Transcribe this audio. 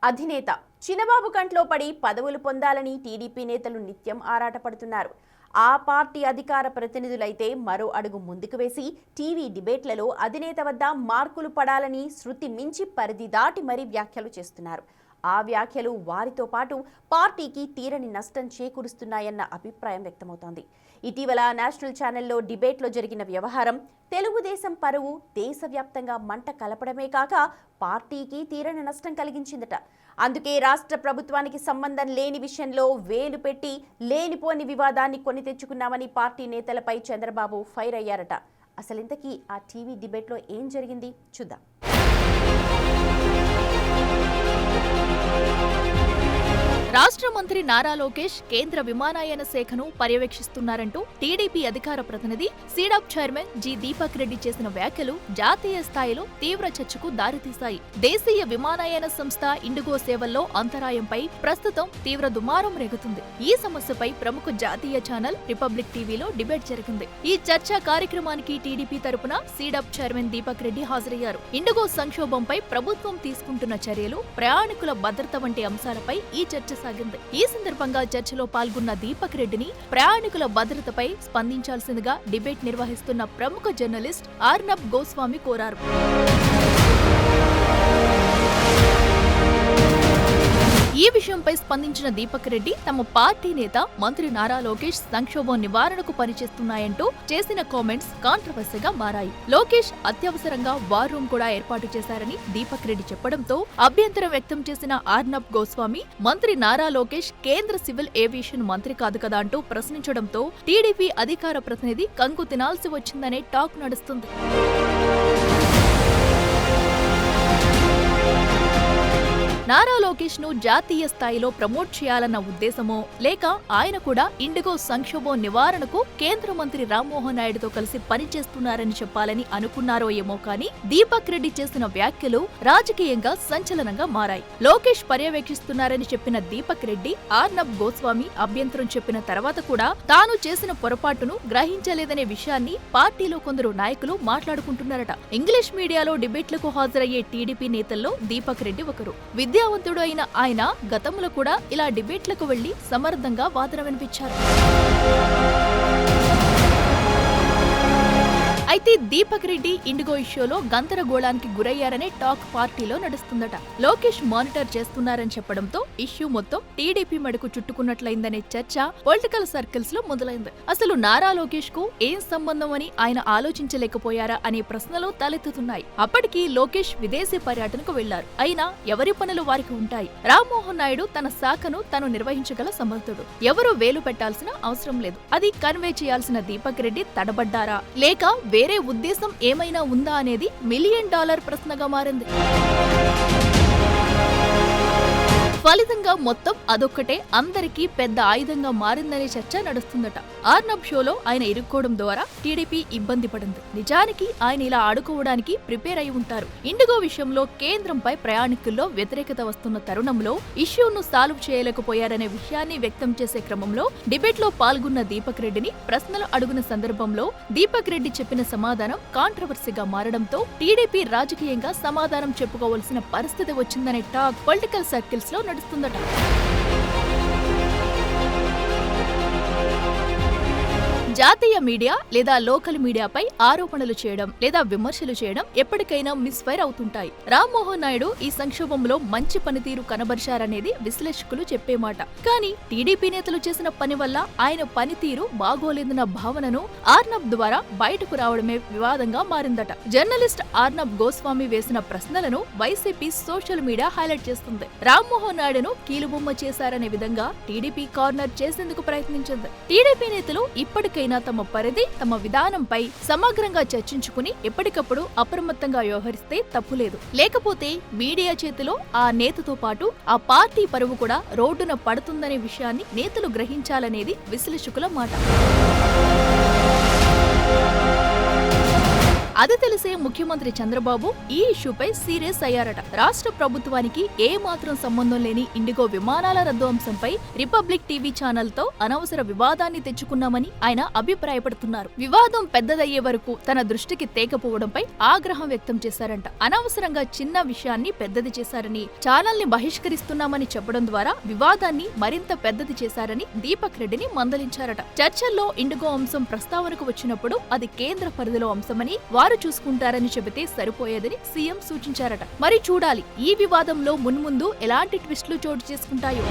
అధినేత చినబాబు కంట్లో పడి పదవులు పొందాలని టీడీపీ నేతలు నిత్యం ఆరాటపడుతున్నారు. ఆ పార్టీ అధికార ప్రతినిధులైతే మరో అడుగు ముందుకు వేసి టీవీ డిబేట్లలో అధినేత వద్ద మార్కులు పడాలని శృతి మించి పరిధి దాటి మరీ వ్యాఖ్యలు చేస్తున్నారు. ఆ వ్యాఖ్యలు వారితో పాటు పార్టీకి తీరని నష్టం చేకూరుస్తున్నాయన్న అభిప్రాయం వ్యక్తమవుతోంది. ఇటీవల నేషనల్ ఛానల్లో డిబేట్లో జరిగిన వ్యవహారం తెలుగుదేశం పరువు దేశవ్యాప్తంగా మంట కలపడమే కాక పార్టీకి తీరని నష్టం కలిగించిందట. అందుకే రాష్ట్ర ప్రభుత్వానికి సంబంధం లేని విషయంలో వేలు పెట్టి లేనిపోని వివాదాన్ని కొని తెచ్చుకున్నామని పార్టీ నేతలపై చంద్రబాబు ఫైర్ అయ్యారట. అసలింతకీ ఆ టీవీ డిబేట్లో ఏం జరిగింది చూద్దాం. రాష్ట్ర మంత్రి నారా లోకేష్ కేంద్ర విమానయాన శాఖను పర్యవేక్షిస్తున్నారంటూ టీడీపీ అధికార ప్రతినిధి సీడాప్ చైర్మన్ జి దీపక్ రెడ్డి చేసిన వ్యాఖ్యలు జాతీయ స్థాయిలో తీవ్ర చర్చకు దారితీశాయి. దేశీయ విమానయాన సంస్థ ఇండిగో సేవల్లో అంతరాయంపై ప్రస్తుతం తీవ్ర దుమారం రేగుతుంది. ఈ సమస్యపై ప్రముఖ జాతీయ ఛానల్ రిపబ్లిక్ టీవీలో డిబేట్ జరిగింది. ఈ చర్చా కార్యక్రమానికి టీడీపీ తరపున సీడాప్ చైర్మన్ దీపక్ రెడ్డి హాజరయ్యారు. ఇండిగో సంక్షోభంపై ప్రభుత్వం తీసుకుంటున్న చర్యలు, ప్రయాణికుల భద్రత వంటి అంశాలపై ఈ చర్చ సాగింది. ఈ సందర్భంగా చర్చలో పాల్గొన్న దీపక్ రెడ్డిని ప్రయాణికుల భద్రతపై స్పందించాల్సిందిగా డిబేట్ నిర్వహిస్తున్న ప్రముఖ జర్నలిస్ట్ ఆర్నబ్ గోస్వామి కోరారు. ఈ విషయంపై స్పందించిన దీపక్ రెడ్డి తమ పార్టీ నేత మంత్రి నారా లోకేష్ సంక్షోభం నివారణకు పనిచేస్తున్నాయంటూ చేసిన కామెంట్స్ కాంట్రవర్సీగా మారాయి. లోకేష్ అత్యవసరంగా వార్ రూమ్ కూడా ఏర్పాటు చేశారని దీపక్ రెడ్డి చెప్పడంతో అభ్యంతరం వ్యక్తం చేసిన ఆర్నబ్ గోస్వామి మంత్రి నారా లోకేష్ కేంద్ర సివిల్ ఏవియేషన్ మంత్రి కాదు కదా అంటూ ప్రశ్నించడంతో టీడీపీ అధికార ప్రతినిధి కంగు తినాల్సి వచ్చిందనే టాక్ నడుస్తుంది. నారా లోకేష్ ను జాతీయ స్థాయిలో ప్రమోట్ చేయాలన్న ఉద్దేశమో లేక ఆయన కూడా ఇండిగో సంక్షోభం నివారణకు కేంద్ర మంత్రి రామ్మోహన్ నాయుడుతో కలిసి పనిచేస్తున్నారని చెప్పాలని అనుకున్నారో ఏమో కానీ దీపక్ రెడ్డి చేసిన వ్యాఖ్యలు రాజకీయంగా సంచలనంగా మారాయి. లోకేష్ పర్యవేక్షిస్తున్నారని చెప్పిన దీపక్ రెడ్డి ఆర్నబ్ గోస్వామి అభ్యంతరం చెప్పిన తర్వాత కూడా తాను చేసిన పొరపాటును గ్రహించలేదనే విషయాన్ని పార్టీలో కొందరు నాయకులు మాట్లాడుకుంటున్నారట. ఇంగ్లీష్ మీడియాలో డిబేట్లకు హాజరయ్యే టీడీపీ నేతల్లో దీపక్ రెడ్డి ఒకరు. విద్యావంతుడు అయిన ఆయన గతంలో కూడా ఇలా డిబేట్లకు వెళ్లి సమర్థంగా వాదన వినిపించారు. అయితే దీపక్ రెడ్డి ఇండిగో ఇష్యూలో గందరగోళానికి గురయ్యారనే టాక్ పార్టీలో నడుస్తుందట. లోకేష్ మానిటర్ చేస్తున్నారని చెప్పడంతో ఇష్యూ మొత్తం టీడీపీ మెడకు చుట్టుకున్నట్లయిందనే చర్చ పొలిటికల్ సర్కిల్స్ లో మొదలైంది. అసలు నారా లోకేష్ కు ఏం సంబంధం అని ఆయన ఆలోచించలేకపోయారా అనే ప్రశ్నలు తలెత్తుతున్నాయి. అప్పటికి లోకేష్ విదేశీ పర్యటనకు వెళ్లారు. అయినా ఎవరి పనులు వారికి ఉంటాయి. రామ్మోహన్ నాయుడు తన శాఖను తను నిర్వహించగల సమర్థుడు. ఎవరూ వేలు పెట్టాల్సిన అవసరం లేదు. అది కన్వే చేయాల్సిన దీపక్ రెడ్డి తడబడ్డారా లేక వేరే ఉద్దేశం ఏమైనా ఉందా అనేది $1 మిలియన్ ప్రశ్నగా మారింది. ఫలితంగా మొత్తం అదొక్కటే అందరికీ పెద్ద ఆయుధంగా మారిందనే చర్చ నడుస్తుందట. ఆర్నబ్ షోలో ఆయన ఇరుక్కోవడం ద్వారా టీడీపీ ఇబ్బంది పడింది. నిజానికి ఆయన ఇలా ఆడుకోవడానికి ప్రిపేర్ అయి ఉంటారు. ఇండిగో విషయంలో కేంద్రంపై ప్రయాణికుల్లో వ్యతిరేకత వస్తున్న తరుణంలో ఇష్యూను సాల్వ్ చేయలేకపోయారనే విషయాన్ని వ్యక్తం చేసే క్రమంలో డిబేట్ లో పాల్గొన్న దీపక్ రెడ్డిని ప్రశ్నలు అడుగున సందర్భంలో దీపక్ రెడ్డి చెప్పిన సమాధానం కాంట్రవర్సీగా మారడంతో టీడీపీ రాజకీయంగా సమాధానం చెప్పుకోవాల్సిన పరిస్థితి వచ్చిందనే టాక్ పొలిటికల్ సర్కిల్స్ లో నడుస్తుందట. జాతీయ మీడియా లేదా లోకల్ మీడియాపై ఆరోపణలు చేయడం లేదా విమర్శలు చేయడం ఎప్పటికైనా మిస్ఫైర్ అవుతుంటాయి. రామ్మోహన్ నాయుడు ఈ సంక్షోభంలో మంచి పనితీరు కనబరిచారనేది విశ్లేషకులు చెప్పే మాట. కానీ టీడీపీ నేతలు చేసిన పని వల్ల ఆయన పనితీరు బాగోలేదన్న భావనను ఆర్నబ్ ద్వారా బయటకు రావడమే వివాదంగా మారిందట. జర్నలిస్ట్ ఆర్నబ్ గోస్వామి వేసిన ప్రశ్నలను వైసీపీ సోషల్ మీడియా హైలైట్ చేస్తుంది. రామ్మోహన్ నాయుడును కీలుబొమ్మ చేశారనే విధంగా టీడీపీ కార్నర్ చేసేందుకు ప్రయత్నించింది. టీడీపీ నేతలు ఇప్పటికైనా తమ పరిధి, తమ విధానంపై సమగ్రంగా చర్చించుకుని ఎప్పటికప్పుడు అప్రమత్తంగా వ్యవహరిస్తే తప్పులేదు. లేకపోతే మీడియా చేతిలో ఆ నేతతో పాటు ఆ పార్టీ పరువు కూడా రోడ్డున పడుతుందనే విషయాన్ని నేతలు గ్రహించాలనేది విశ్లేషకుల మాట. అది తెలిసే ముఖ్యమంత్రి చంద్రబాబు ఈ ఇష్యూపై సీరియస్ అయ్యారట. రాష్ట్ర ప్రభుత్వానికి ఏ మాత్రం సంబంధం లేని ఇండిగో విమానాల రద్దు అంశంపై రిపబ్లిక్ టీవీ ఛానల్ తో అనవసర వివాదాన్ని తెచ్చుకున్నామని ఆయన అభిప్రాయపడుతున్నారు. వివాదం పెద్దదయ్యే వరకు తన దృష్టికి తేకపోవడంపై ఆగ్రహం వ్యక్తం చేశారంట. అనవసరంగా చిన్న విషయాన్ని పెద్దది చేశారని, ఛానల్ ని బహిష్కరిస్తున్నామని చెప్పడం ద్వారా వివాదాన్ని మరింత పెద్దది చేశారని దీపక్ రెడ్డిని మందలించారట. చర్చల్లో ఇండిగో అంశం ప్రస్తావనకు వచ్చినప్పుడు అది కేంద్ర పరిధిలో అంశమని వారు చూసుకుంటారని చెబితే సరిపోయేదని సీఎం సూచించారట. మరి చూడాలి ఈ వివాదంలో మున్ముందు ఎలాంటి ట్విస్టులు చోటు చేసుకుంటాయో.